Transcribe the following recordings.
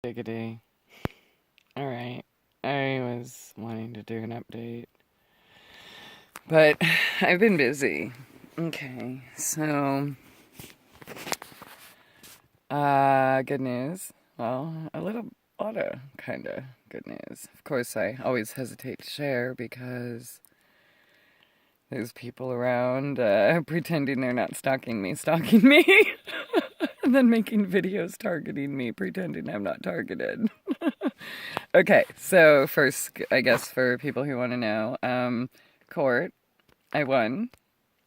Giggity. Alright. I was wanting to do an update, but I've been busy. Okay, so, good news. Well, lot of kinda good news. Of course, I always hesitate to share because there's people around, pretending they're not stalking me, and then making videos targeting me, pretending I'm not targeted. Okay, so first, I guess for people who want to know, court, I won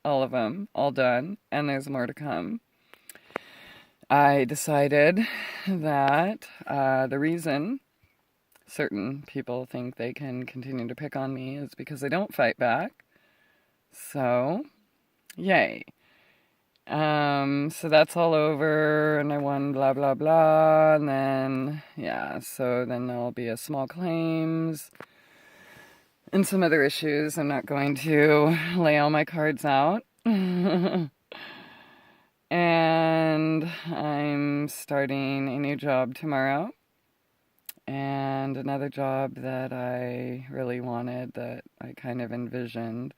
all of them, all done, and there's more to come. I decided that the reason certain people think they can continue to pick on me is because I don't fight back. So, yay. So that's all over, and I won, blah, blah, blah, and then, yeah, so then there'll be a small claims and some other issues. I'm not going to lay all my cards out. And I'm starting a new job tomorrow, and another job that I really wanted, that I kind of envisioned,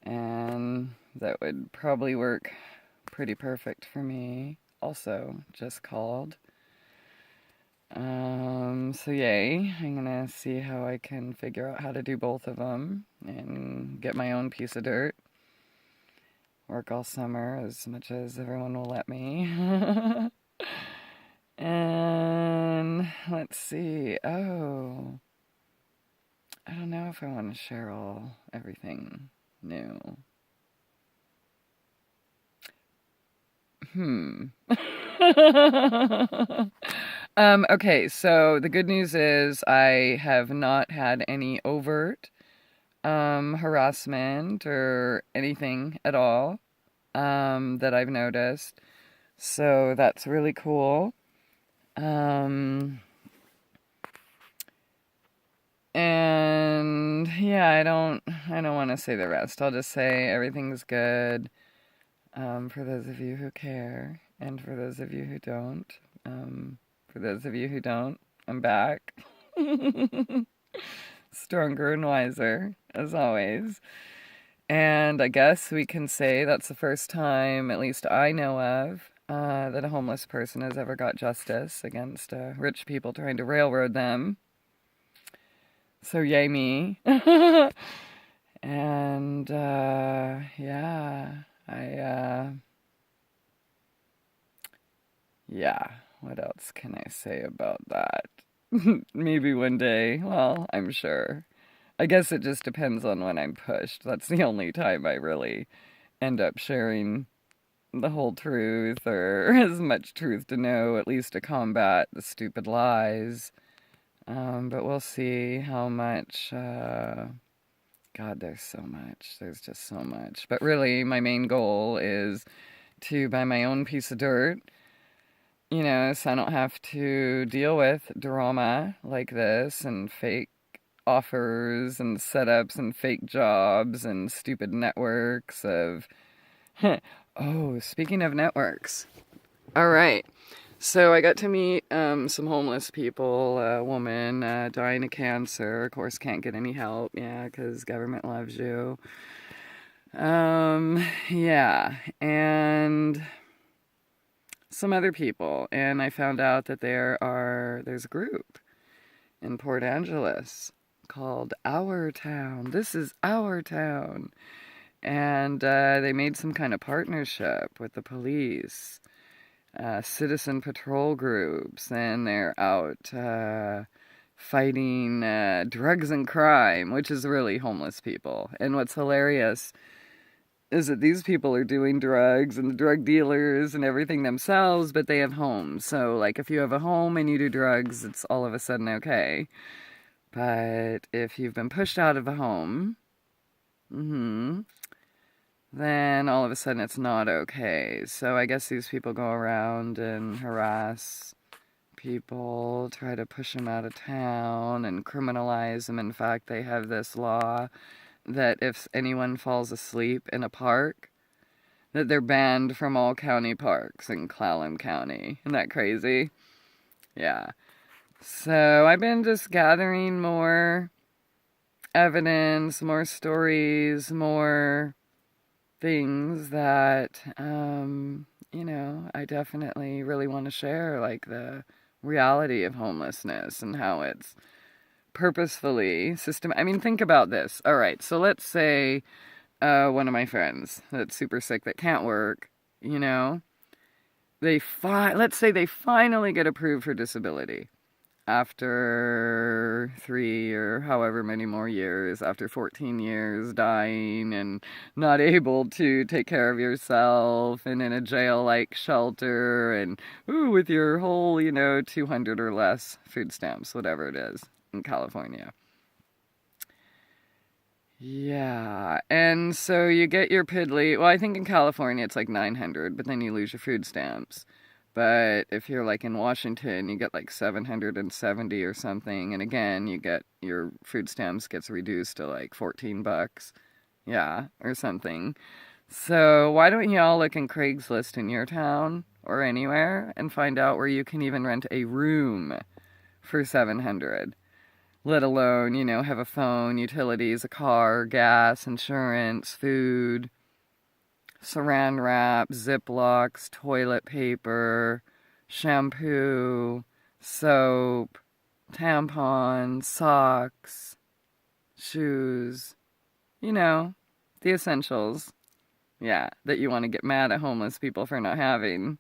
and that would probably work pretty perfect for me, also just called. So yay, I'm gonna see how I can figure out how to do both of them and get my own piece of dirt. Work all summer as much as everyone will let me. And let's see. Oh, I don't know if I want to share everything new. Okay, so the good news is I have not had any overt harassment or anything at all that I've noticed. So that's really cool. And yeah, I don't want to say the rest. I'll just say everything's good. For those of you who care, and for those of you who don't, I'm back. Stronger and wiser, as always. And I guess we can say that's the first time, at least I know of, that a homeless person has ever got justice against rich people trying to railroad them. So yay me. And yeah, yeah, what else can I say about that? Maybe one day. Well, I'm sure. I guess it just depends on when I'm pushed. That's the only time I really end up sharing the whole truth, or as much truth to know, at least to combat the stupid lies. But we'll see how much. God, there's so much. There's just so much. But really, my main goal is to buy my own piece of dirt, so I don't have to deal with drama like this and fake offers and setups and fake jobs and stupid networks of. Oh, speaking of networks. All right. So I got to meet some homeless people, a woman dying of cancer, of course can't get any help, yeah, because government loves you. Yeah, and some other people, and I found out that there's a group in Port Angeles called Our Town. This is Our Town. And they made some kind of partnership with the police, citizen patrol groups, and they're out fighting drugs and crime, which is really homeless people. And what's hilarious is that these people are doing drugs and the drug dealers and everything themselves, but they have homes. So, like, if you have a home and you do drugs, it's all of a sudden okay. But if you've been pushed out of a home, then all of a sudden it's not okay. So I guess these people go around and harass people, try to push them out of town and criminalize them. In fact, they have this law that if anyone falls asleep in a park, that they're banned from all county parks in Clallam County. Isn't that crazy? Yeah. So I've been just gathering more evidence, more stories, more things that, I definitely really want to share, like the reality of homelessness and how it's purposefully I mean, think about this. All right, so let's say one of my friends that's super sick that can't work, you know, let's say they finally get approved for disability after 3 or however many more years, after 14 years dying and not able to take care of yourself and in a jail-like shelter and with your whole, 200 or less food stamps, whatever it is in California. Yeah, and so you get your piddly, well, I think in California it's like 900, but then you lose your food stamps. But if you're like in Washington, you get like 770 or something, and again, you get your food stamps gets reduced to like $14, yeah, or something. So why don't you all look in Craigslist in your town or anywhere and find out where you can even rent a room for 700? Let alone, have a phone, utilities, a car, gas, insurance, food, saran wrap, Ziplocs, toilet paper, shampoo, soap, tampons, socks, shoes, the essentials. Yeah, that you want to get mad at homeless people for not having.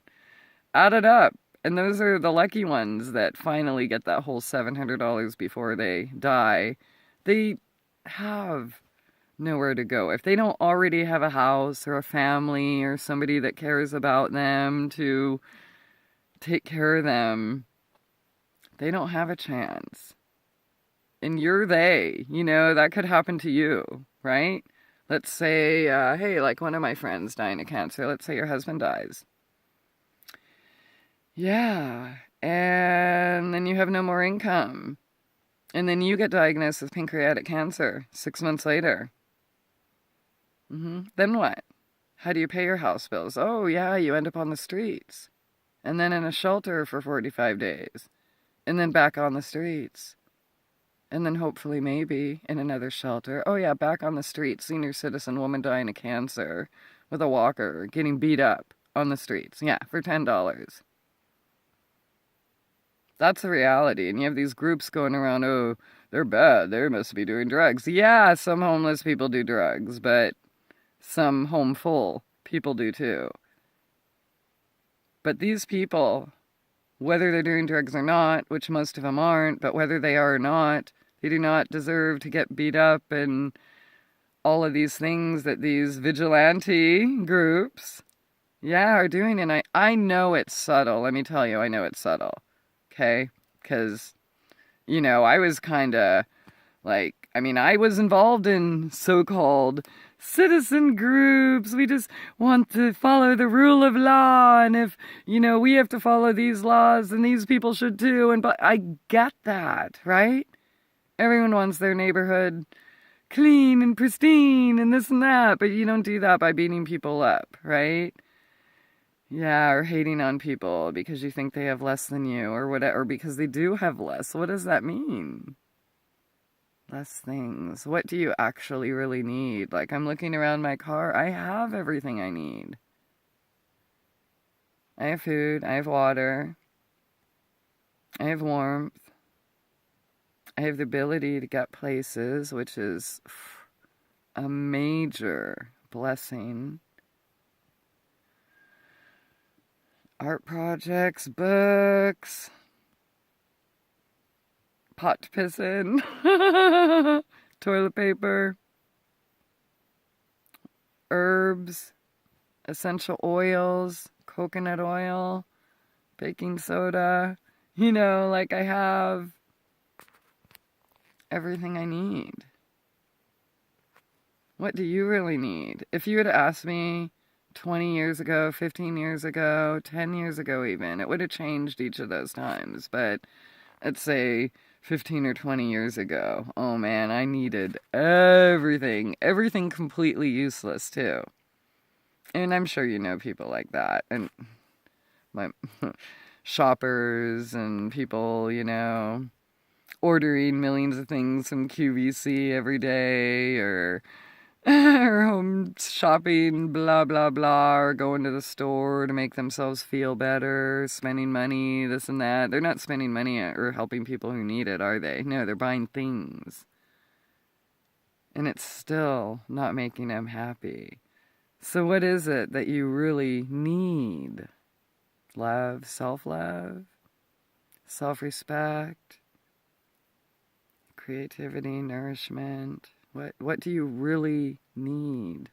Add it up. And those are the lucky ones that finally get that whole $700 before they die. They have nowhere to go. If they don't already have a house or a family or somebody that cares about them to take care of them, they don't have a chance. And you're that could happen to you, right? Let's say, hey, like one of my friends dying of cancer, let's say your husband dies. Yeah, and then you have no more income. And then you get diagnosed with pancreatic cancer 6 months later. Then what? How do you pay your house bills? Oh, yeah, you end up on the streets. And then in a shelter for 45 days. And then back on the streets. And then hopefully maybe in another shelter. Oh, yeah, back on the streets. Senior citizen woman dying of cancer with a walker, getting beat up on the streets. Yeah, for $10. That's the reality. And you have these groups going around, oh, they're bad. They must be doing drugs. Yeah, some homeless people do drugs, but some home full people do too. But these people, whether they're doing drugs or not, which most of them aren't, but whether they are or not, they do not deserve to get beat up and all of these things that these vigilante groups, yeah, are doing. And I know it's subtle. Let me tell you, I know it's subtle. Okay? Because, I was kind of I was involved in so-called citizen groups. We just want to follow the rule of law. And if, we have to follow these laws, then these people should too. But I get that, right? Everyone wants their neighborhood clean and pristine and this and that. But you don't do that by beating people up, right? Yeah, or hating on people because you think they have less than you or whatever, or because they do have less. What does that mean? Less things. What do you actually really need? Like, I'm looking around my car. I have everything I need. I have food. I have water. I have warmth. I have the ability to get places, which is a major blessing. Art projects, books, pot to piss in, toilet paper, herbs, essential oils, coconut oil, baking soda. I have everything I need. What do you really need? If you had asked me 20 years ago, 15 years ago, 10 years ago even, it would have changed each of those times. But let's say 15 or 20 years ago, oh man, I needed everything. Everything completely useless too. And I'm sure you know people like that. And my shoppers and people, ordering millions of things from QVC every day, or home shopping, blah, blah, blah, or going to the store to make themselves feel better, spending money, this and that. They're not spending money or helping people who need it, are they? No, they're buying things. And it's still not making them happy. So what is it that you really need? Love, self-love, self-respect, creativity, nourishment. What do you really need?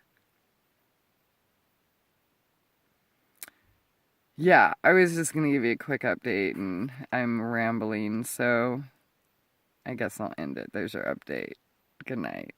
Yeah, I was just going to give you a quick update, and I'm rambling, so I guess I'll end it. There's your update. Good night.